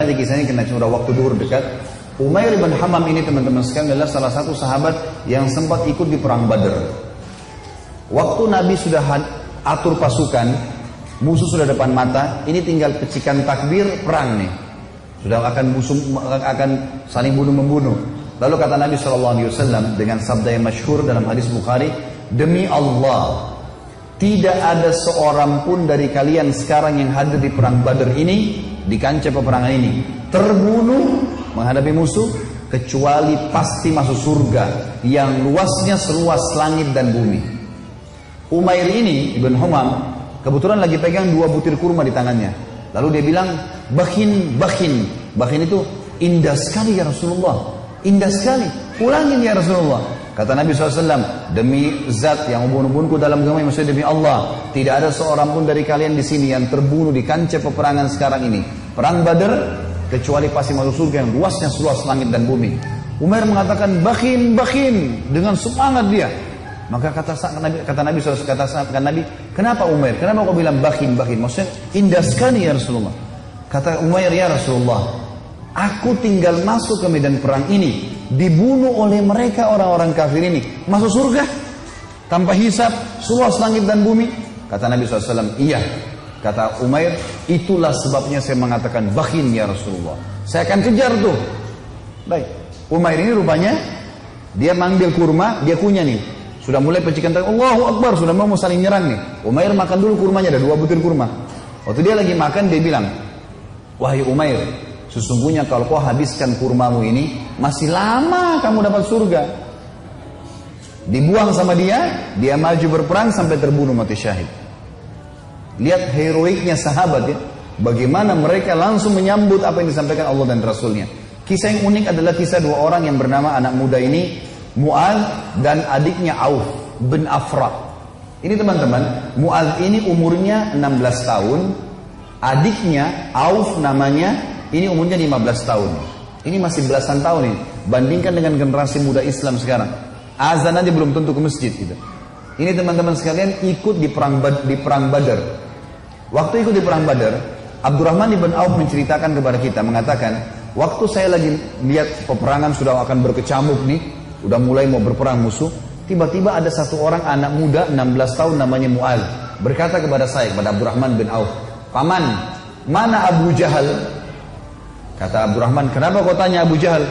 Nanti kisahnya kena curah waktu duhur dekat. Umair bin Hammam ini teman-teman sekalian adalah salah satu sahabat yang sempat ikut di perang Badar. Waktu Nabi sudah atur pasukan, musuh sudah depan mata, ini tinggal pecikan takbir perang nih. Sudah akan saling bunuh-membunuh. Lalu kata Nabi SAW dengan sabda yang masyhur dalam hadis Bukhari, demi Allah, tidak ada seorang pun dari kalian sekarang yang hadir di perang Badar ini, di kancah peperangan ini, terbunuh menghadapi musuh, kecuali pasti masuk surga yang luasnya seluas langit dan bumi. Umair ini, Ibn Hammam, kebetulan lagi pegang 2 butir kurma di tangannya. Lalu dia bilang, bakhin. Bakhin itu indah sekali ya Rasulullah. Indah sekali, ulangin ya Rasulullah. Kata Nabi SAW, demi zat yang membunuh-bunuhku dalam agama, maksudnya demi Allah, tidak ada seorang pun dari kalian di sini yang terbunuh di kancah peperangan sekarang ini, perang Badar, kecuali pasti masuk surga yang luasnya seluas langit dan bumi. Umair mengatakan, bakhin, dengan semangat dia. Maka kata Nabi SAW, katakan Nabi, kenapa Umair? Kenapa kau bilang bakhin? Maksudnya indah sekali ya Rasulullah. Kata Umair, ya Rasulullah, aku tinggal masuk ke medan perang ini, dibunuh oleh mereka orang-orang kafir ini, masuk surga tanpa hisab, seluas langit dan bumi. Kata Nabi SAW, iya. Kata Umair, itulah sebabnya saya mengatakan bakhin ya Rasulullah. Saya akan kejar tuh. Baik, Umair ini rupanya dia manggil kurma, dia kunyah nih. Sudah mulai pecikan tangan, Allahu Akbar, sudah mau saling nyerang nih. Umair makan dulu kurmanya, ada 2 butir kurma. Waktu dia lagi makan, dia bilang, wahai Umair, sesungguhnya kalau kau habiskan kurmamu ini, masih lama kamu dapat surga. Dibuang sama dia maju berperang sampai terbunuh mati syahid. Lihat heroiknya sahabat ya, bagaimana mereka langsung menyambut apa yang disampaikan Allah dan Rasulnya. Kisah yang unik adalah kisah 2 orang yang bernama anak muda ini, Mu'adz dan adiknya Auf bin Afra. Ini teman-teman, Mu'adz ini umurnya 16 tahun, adiknya Auf namanya, ini umurnya 15 tahun. Ini masih belasan tahun ini. Bandingkan dengan generasi muda Islam sekarang. Azan aja belum tentu ke masjid gitu. Ini teman-teman sekalian ikut di perang Badar. Waktu ikut di perang Badar, Abdurrahman ibn Auf menceritakan kepada kita, mengatakan, waktu saya lagi lihat peperangan sudah akan berkecamuk nih, udah mulai mau berperang musuh, tiba-tiba ada satu orang anak muda 16 tahun namanya Mu'adz berkata kepada saya, kepada Abdurrahman bin Auf, paman, mana Abu Jahal? Kata Abdurrahman, kenapa kau tanya Abu Jahal?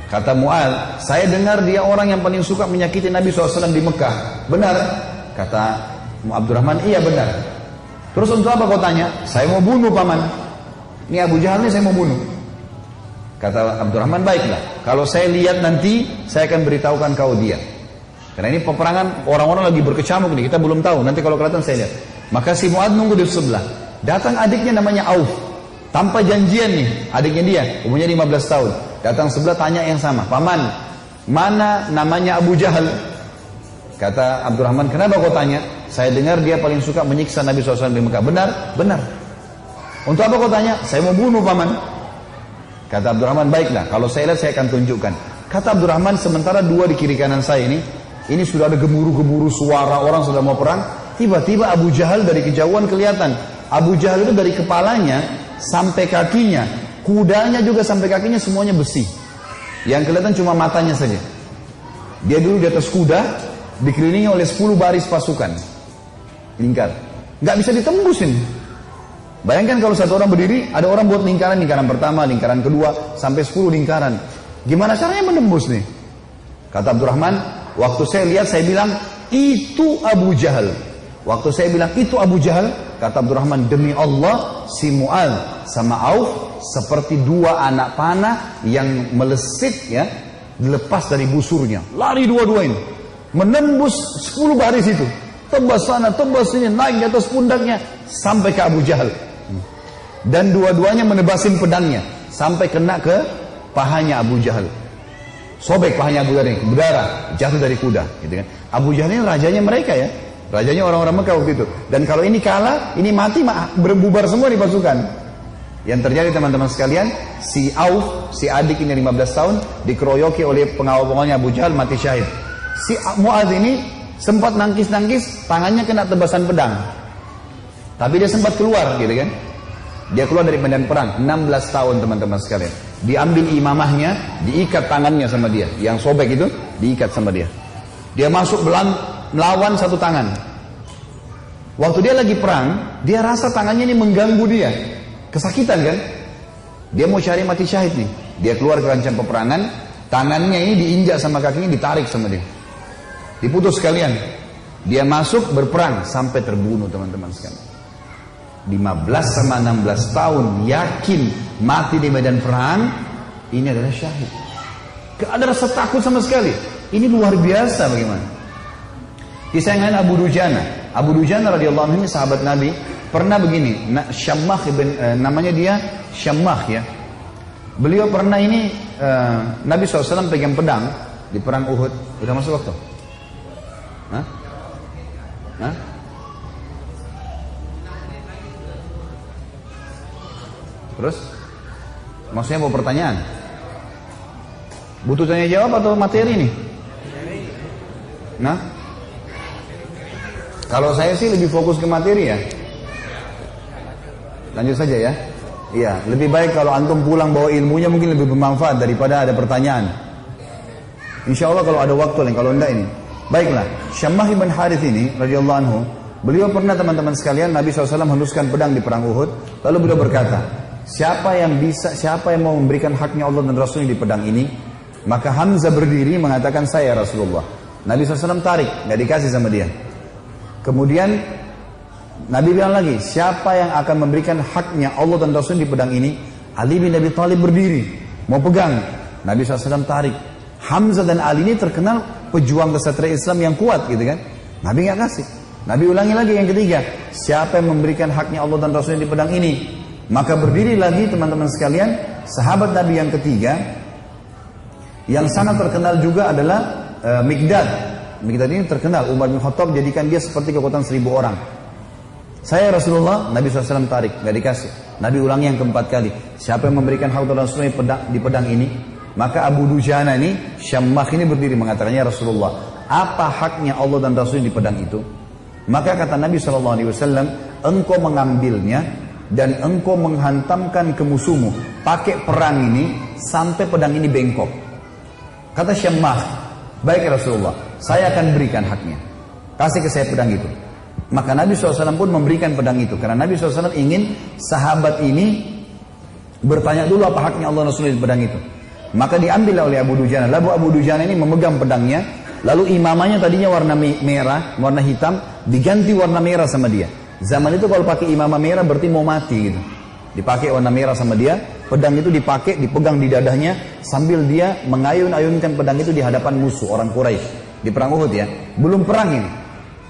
Kata Mu'adz, saya dengar dia orang yang paling suka menyakiti Nabi SAW di Mekah. Benar? Kata Abdurrahman, iya benar. Terus untuk apa kau tanya? Saya mau bunuh paman. Ini Abu Jahal ini saya mau bunuh. Kata Abdurrahman, baiklah. Kalau saya lihat nanti, saya akan beritahukan kau dia. Karena ini peperangan orang-orang lagi berkecamuk nih, kita belum tahu. Nanti kalau kelihatan saya lihat. Maka si Mu'adz nunggu di sebelah. Datang adiknya namanya Auf. Tanpa janjian nih, adiknya dia, umurnya 15 tahun. Datang sebelah tanya yang sama, paman, mana namanya Abu Jahal? Kata Abdurrahman, kenapa kau tanya? Saya dengar dia paling suka menyiksa Nabi SAW di Mekah. Benar? Benar. Untuk apa kau tanya? Saya mau bunuh paman. Kata Abdurrahman, baiklah, kalau saya lihat saya akan tunjukkan. Kata Abdurrahman, sementara 2 di kiri kanan saya ini sudah ada gemuruh-gemuruh suara orang sudah mau perang. Tiba-tiba Abu Jahal dari kejauhan kelihatan. Abu Jahal itu dari kepalanya sampai kakinya, kudanya juga sampai kakinya semuanya besi. Yang kelihatan cuma matanya saja. Dia dulu di atas kuda, dikelilingi oleh 10 baris pasukan. Lingkar. Nggak bisa ditembusin. Bayangkan kalau satu orang berdiri, ada orang buat lingkaran pertama, lingkaran kedua, sampai 10 lingkaran. Gimana caranya menembus nih? Kata Abdurrahman, waktu saya lihat saya bilang, itu Abu Jahal. Waktu saya bilang itu Abu Jahal, kata Abdurrahman, demi Allah, si Mu'adz sama Auf seperti 2 anak panah yang melesit ya, dilepas dari busurnya. Lari dua-dua ini, menembus 10 baris itu. Tebas sana, tebas sini, naik di atas pundaknya sampai ke Abu Jahal. Dan dua-duanya menebasin pedangnya sampai kena ke pahanya Abu Jahal. Sobek pahanya Abu Jahal ini, berdarah, jatuh dari kuda gitu kan. Abu Jahal ini rajanya mereka ya. Rajanya orang-orang Mekah waktu itu. Dan kalau ini kalah, ini mati, berbubar semua di pasukan. Yang terjadi teman-teman sekalian, si Auf, si adik ini 15 tahun, dikeroyoki oleh pengawal-pengawalnya Abu Jahal, mati syahid. Si Mu'adz ini sempat nangkis-nangkis, tangannya kena tebasan pedang. Tapi dia sempat keluar gitu kan. Dia keluar dari medan perang, 16 tahun teman-teman sekalian. Diambil imamahnya, diikat tangannya sama dia. Yang sobek itu, diikat sama dia. Dia masuk melawan satu tangan. Waktu dia lagi perang, dia rasa tangannya ini mengganggu dia. Kesakitan kan? Dia mau cari mati syahid nih. Dia keluar ke kancah peperangan, tangannya ini diinjak sama kakinya, ditarik sama dia. Diputus sekalian. Dia masuk berperang sampai terbunuh teman-teman sekalian. 15 sama 16 tahun yakin mati di medan perang, ini adalah syahid. Gak ada rasa takut sama sekali. Ini luar biasa bagaimana. Kisah yang lain Abu Dujana. Abu Dujana radhiyallahu anhu ini sahabat Nabi, pernah begini, Syammah namanya dia Syammah ya. Beliau pernah ini Nabi SAW pegang pedang di perang Uhud. Udah masuk waktu? Hah? Hah? Terus? Maksudnya mau pertanyaan? Butuh tanya jawab atau materi nih? Nah? Kalau saya sih lebih fokus ke materi ya. Lanjut saja ya. Iya, lebih baik kalau antum pulang bawa ilmunya mungkin lebih bermanfaat daripada ada pertanyaan. Insya Allah kalau ada waktu lain, kalau enggak ini. Baiklah, Syammah bin Harith ini radhiyallahu anhu, beliau pernah teman-teman sekalian Nabi SAW henuskan pedang di perang Uhud, lalu beliau berkata, siapa yang mau memberikan haknya Allah dan Rasulnya di pedang ini? Maka Hamzah berdiri mengatakan, saya Rasulullah. Nabi SAW tarik, nggak dikasih sama dia. Kemudian Nabi bilang lagi, siapa yang akan memberikan haknya Allah dan Rasulnya di pedang ini? Ali bin Abi Thalib berdiri, mau pegang. Nabi SAW tarik. Hamzah dan Ali ini terkenal pejuang kesatria Islam yang kuat gitu kan. Nabi nggak kasih. Nabi ulangi lagi yang ketiga, siapa yang memberikan haknya Allah dan Rasulnya di pedang ini? Maka berdiri lagi teman-teman sekalian, sahabat Nabi yang ketiga, yang sangat terkenal juga adalah Mikdad. Mikdad ini terkenal, Umar bin Khattab jadikan dia seperti kekuatan 1000 orang. Saya Rasulullah, Nabi SAW tarik, gak dikasih. Nabi ulangi yang keempat kali, siapa yang memberikan hak dan Rasulnya di pedang ini? Maka Abu Dujana ini, Syammah ini berdiri mengatakannya, Rasulullah, apa haknya Allah dan Rasulnya di pedang itu? Maka kata Nabi SAW, engkau mengambilnya dan engkau menghantamkan ke musuhmu pakai perang ini sampai pedang ini bengkok. Kata Syammah, baik Rasulullah, saya akan berikan haknya, kasih ke saya pedang itu. Maka Nabi SAW pun memberikan pedang itu, karena Nabi SAW ingin sahabat ini bertanya dulu apa haknya Allah Rasulullah di pedang itu. Maka diambil oleh Abu Dujana. Lalu Abu Dujana ini memegang pedangnya, lalu imamahnya tadinya warna merah, warna hitam, diganti warna merah sama dia. Zaman itu kalau pakai imamah merah berarti mau mati gitu. Dipakai warna merah sama dia, pedang itu dipakai, dipegang di dadanya sambil dia mengayun-ayunkan pedang itu di hadapan musuh orang Quraisy di perang Uhud ya. Belum perang ini.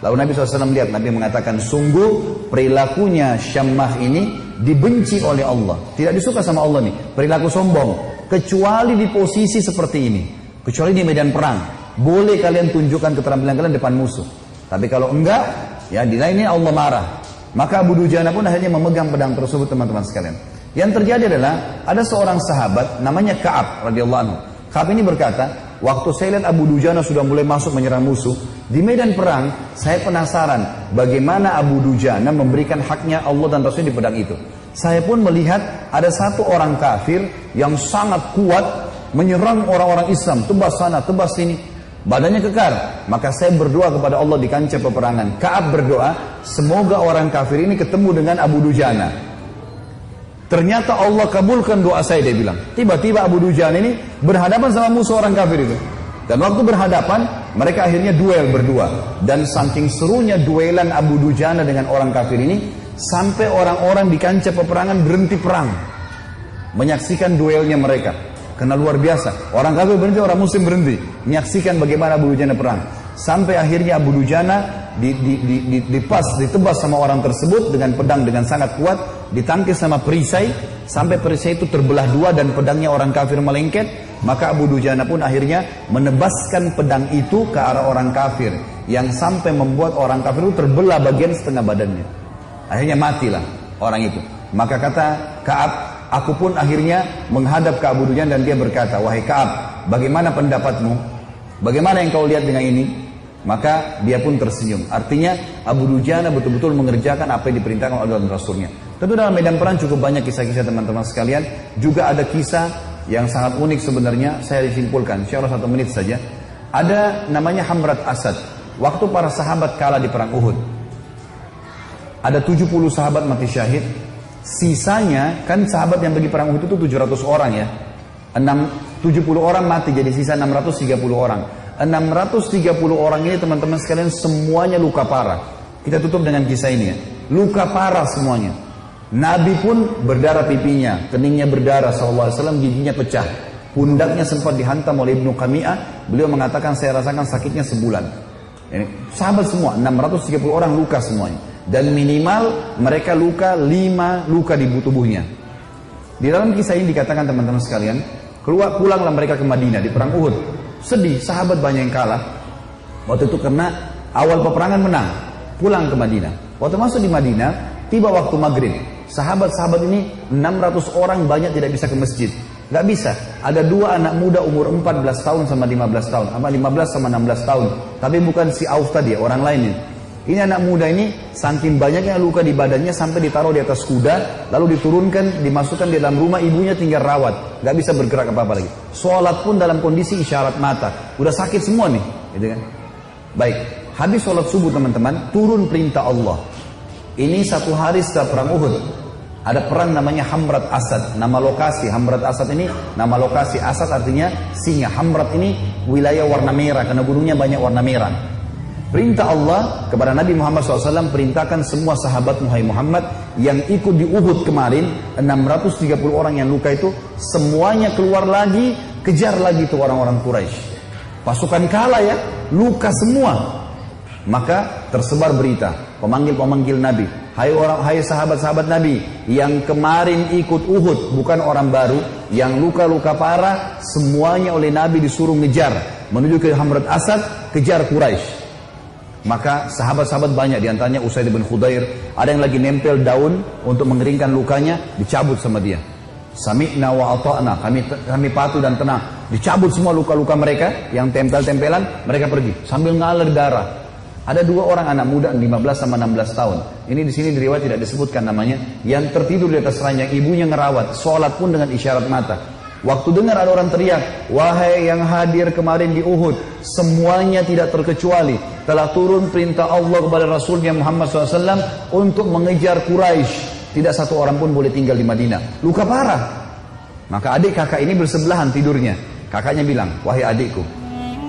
Lalu Nabi SAW lihat, Nabi mengatakan, sungguh perilakunya Syammah ini dibenci oleh Allah. Tidak disuka sama Allah nih, perilaku sombong. Kecuali di posisi seperti ini. Kecuali di medan perang. Boleh kalian tunjukkan keterampilan kalian depan musuh. Tapi kalau enggak, ya di lainnya Allah marah. Maka Abu Dujana pun akhirnya memegang pedang tersebut teman-teman sekalian. Yang terjadi adalah, ada seorang sahabat namanya Ka'ab radhiyallahu anhu. Ka'ab ini berkata, waktu saya lihat Abu Dujana sudah mulai masuk menyerang musuh, di medan perang, saya penasaran bagaimana Abu Dujana memberikan haknya Allah dan Rasulnya di pedang itu. Saya pun melihat ada satu orang kafir yang sangat kuat menyerang orang-orang Islam, tebas sana, tebas sini, badannya kekar. Maka saya berdoa kepada Allah di kancah peperangan. Ka'ab berdoa, semoga orang kafir ini ketemu dengan Abu Dujana. Ternyata Allah kabulkan doa saya, dia bilang. Tiba-tiba Abu Dujana ini berhadapan sama musuh orang kafir itu. Dan waktu berhadapan, mereka akhirnya duel berdua. Dan saking serunya duelan Abu Dujana dengan orang kafir ini, sampai orang-orang di kancah peperangan berhenti perang, menyaksikan duelnya mereka. Karena luar biasa, orang kafir berhenti, orang muslim berhenti, menyaksikan bagaimana Abu Dujana perang. Sampai akhirnya Abu Dujana ditebas sama orang tersebut dengan pedang dengan sangat kuat, ditangkis sama perisai, sampai perisai itu terbelah dua dan pedangnya orang kafir melengket. Maka Abu Dujana pun akhirnya menebaskan pedang itu ke arah orang kafir, yang sampai membuat orang kafir itu terbelah bagian setengah badannya. Akhirnya matilah orang itu. Maka kata Ka'ab, aku pun akhirnya menghadap ke Abu Dujana dan dia berkata, wahai Ka'ab, bagaimana pendapatmu? Bagaimana yang kau lihat dengan ini? Maka dia pun tersenyum. Artinya Abu Dujana betul-betul mengerjakan apa yang diperintahkan oleh Allah dan Rasulnya. Tentu dalam medan perang cukup banyak kisah-kisah teman-teman sekalian. Juga ada kisah yang sangat unik sebenarnya. Saya disimpulkan, insya Allah 1 menit saja. Ada namanya Hamrat Asad. Waktu para sahabat kalah di perang Uhud, ada 70 sahabat mati syahid. Sisanya, kan sahabat yang pergi perang Uhud itu 700 orang ya. 70 orang mati, jadi sisa 630 orang. 630 orang ini teman-teman sekalian semuanya luka parah. Kita tutup dengan kisah ini ya. Luka parah semuanya. Nabi pun berdarah pipinya, keningnya berdarah SAW, giginya pecah. Pundaknya sempat dihantam oleh Ibnu Qami'ah. Beliau mengatakan saya rasakan sakitnya sebulan. Ini, sahabat semua, 630 orang luka semuanya. Dan minimal mereka luka 5 luka di tubuhnya. Di dalam kisah ini dikatakan teman-teman sekalian, pulanglah mereka ke Madinah di perang Uhud. Sedih, sahabat banyak yang kalah. Waktu itu karena awal peperangan menang, pulang ke Madinah. Waktu masuk di Madinah, tiba waktu maghrib. Sahabat-sahabat ini 600 orang banyak tidak bisa ke masjid. Gak bisa. Ada 2 anak muda umur 14 tahun sama 15 tahun. Sama 15 sama 16 tahun. Tapi bukan si Auf tadi, orang lain ini. Ini anak muda ini saking banyaknya luka di badannya sampai ditaruh di atas kuda, lalu diturunkan, dimasukkan di dalam rumah, ibunya tinggal rawat, nggak bisa bergerak apa-apa lagi. Sholat pun dalam kondisi isyarat mata, udah sakit semua nih, gitu kan? Baik, habis sholat subuh teman-teman, turun perintah Allah. Ini 1 hari setelah perang Uhud. Ada perang namanya Hamrat Asad, nama lokasi. Hamrat Asad ini nama lokasi. Asad artinya singa. Hamrat ini wilayah warna merah karena gunungnya banyak warna merah. Perintah Allah kepada Nabi Muhammad SAW, perintahkan semua sahabat Muhammad yang ikut di Uhud kemarin, 630 orang yang luka itu, semuanya keluar lagi, kejar lagi itu orang-orang Quraisy. Pasukan kalah ya, luka semua. Maka tersebar berita, pemanggil-pemanggil Nabi, hai sahabat-sahabat Nabi yang kemarin ikut Uhud, bukan orang baru, yang luka-luka parah, semuanya oleh Nabi disuruh ngejar, menuju ke Hamrat Asad, kejar Quraisy. Maka sahabat-sahabat banyak, diantaranya Usaid bin Khudair, ada yang lagi nempel daun untuk mengeringkan lukanya, dicabut sama dia. Sami'na wa ata'na, kami patuh dan tenang. Dicabut semua luka-luka mereka yang tempel-tempelan, mereka pergi sambil ngalir darah. Ada 2 orang anak muda 15 sama 16 tahun. Ini di sini di riwayat tidak disebutkan namanya, yang tertidur di atas ranjang, ibunya ngerawat, sholat pun dengan isyarat mata. Waktu dengar ada orang teriak, wahai yang hadir kemarin di Uhud, semuanya tidak terkecuali telah turun perintah Allah kepada Rasulnya Muhammad SAW untuk mengejar Quraisy. Tidak 1 orang pun boleh tinggal di Madinah. Luka parah. Maka adik kakak ini bersebelahan tidurnya. Kakaknya bilang, wahai adikku,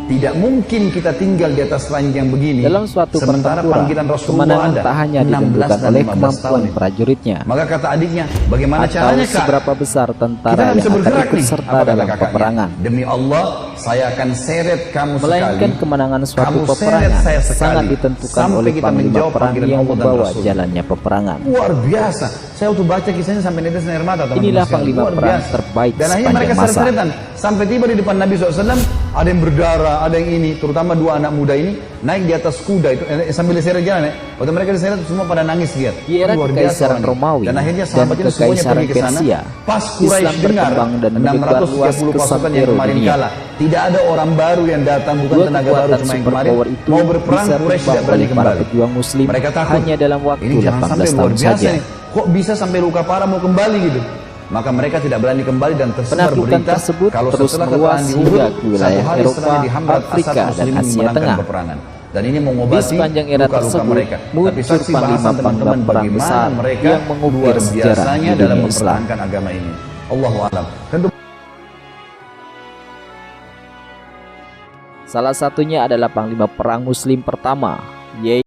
tidak mungkin kita tinggal di atas ranjang begini. Dalam suatu sementara panggilan Rasulullah ada tak hanya ditentukan oleh kemampuan prajuritnya. Maka kata adiknya, bagaimana caranya kak? Seberapa besar tentara yang akan ikut serta dalam peperangan? Demi Allah, saya akan seret kamu sekali. Melainkan kemenangan suatu peperangan sangat ditentukan oleh panglima perang yang membawa jalannya peperangan. Luar biasa. Saya waktu baca kisahnya sampai netes air mata. Inilah panglima perang terbaik dan akhirnya mereka seret-seretan sampai tiba di depan Nabi SAW. Ada yang berdarah, ada yang ini, terutama 2 anak muda ini naik di atas kuda itu sambil diseret jalan ya. Waktu mereka diseret semua pada nangis lihat. Di era kekaisaran Romawi dan akhirnya sahabat itu semuanya pergi ke sana. Pas Quraisy dengar 630 pasukan yang kemarin kalah, tidak ada orang baru yang datang, bukan tenaga baru cuma yang kemarin mau berperang, Quraisy tidak berani kembali. Mereka takut hanya dalam waktu ini jangan sampai 18 luar tahun biasa saja. nih. Kok bisa sampai luka parah mau kembali gitu? Maka mereka tidak berani kembali dan tersebar berita kalau setelah keterangan di Uhud, 1 hari setelah di Hamrat Asad Muslimin memenangkan peperangan. Dan ini mengobati sepanjang era luka-luka mereka. Tapi saksi bahasan teman-teman bagaimana mereka yang mengukir biasanya sejarah dalam Islam. mempertahankan agama ini. Allahu a'lam. Tentu salah satunya adalah panglima perang Muslim pertama, yaitu